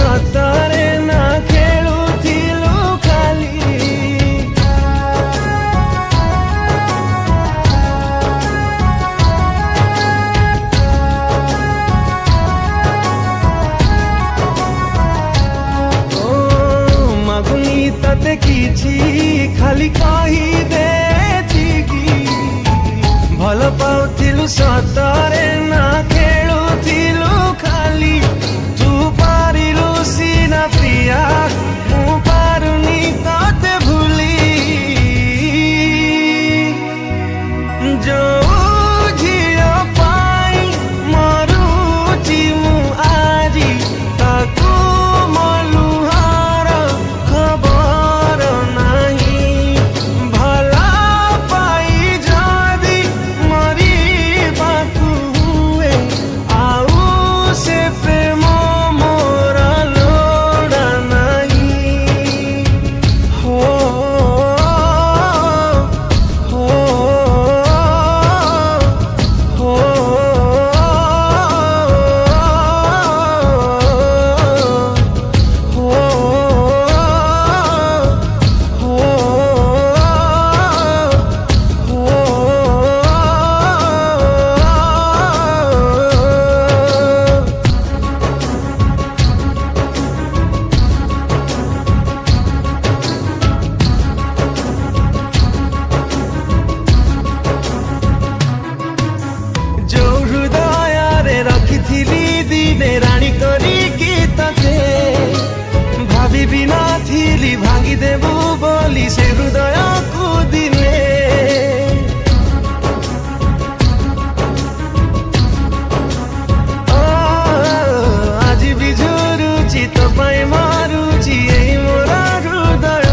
सतरे ना खेलुथिलु खाली मागुनी तते किछि खाली कही दे भल पाउथिलु सतरे ना खेलुथिलु खाली तू पारिलु सीना प्रिया मु पारुनी तते भूली जो झियो पाई मरुची मु आजी ताकू मलुहार खबर नहीं भला पाई जदी मरी बाकू हुए आउ से प्रेम मोर लोड़ा नहीं हो हो हो जो हृदय रखिथिली दिने राणी करिकी तते भाभी भी नथिली भांगी देबू बोली से हृदय को दिने आज भी झुरुची तो पाई मारुची एई मोर हृदय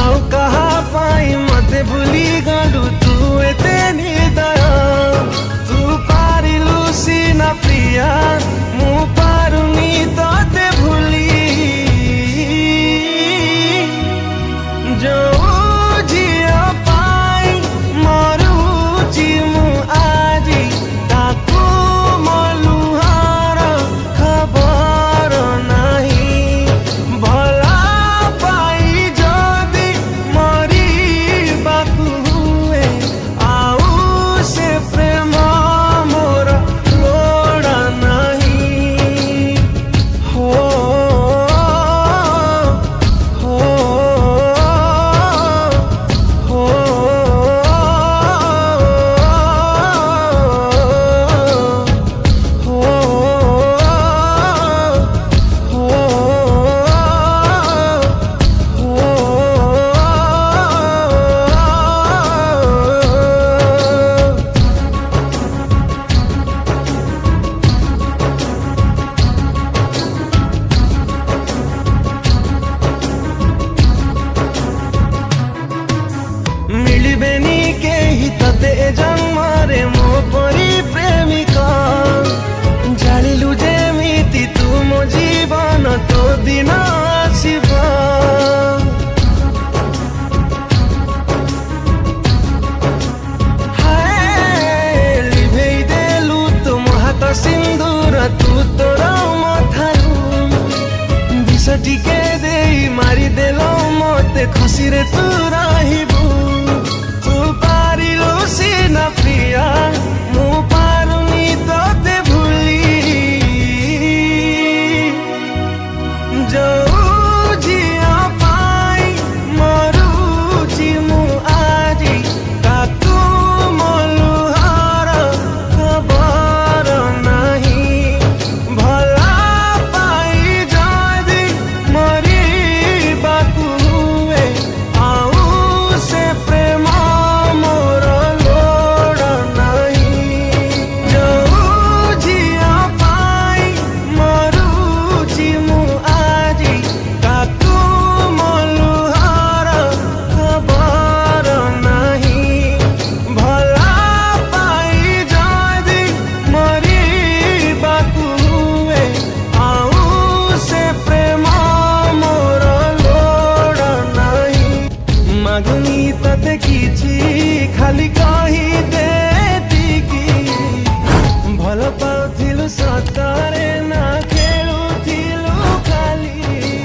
आउ कहा पाई मते भूली गलु तू एते निर्दय तू पारिलु सीना प्रिया मु पारुनी तते भूली जो झियो पाई मरुची मु आजी ताकू मलुहार खबर नहीं भला पाई जदी मरी बाकू हुए आउ से प्रेम मोर लोड़ा नहीं हो हो हो मिलबेनी केही तते जन्मरे मो परी प्रेमिका जानिलु जेमिति तू मो जीवन तो दिन आसिब लिभेई देलु तुम हाथ सिंदूर तू तोर मथारू विष टिके देई मारी देलो मते खुशी रे तू रहिब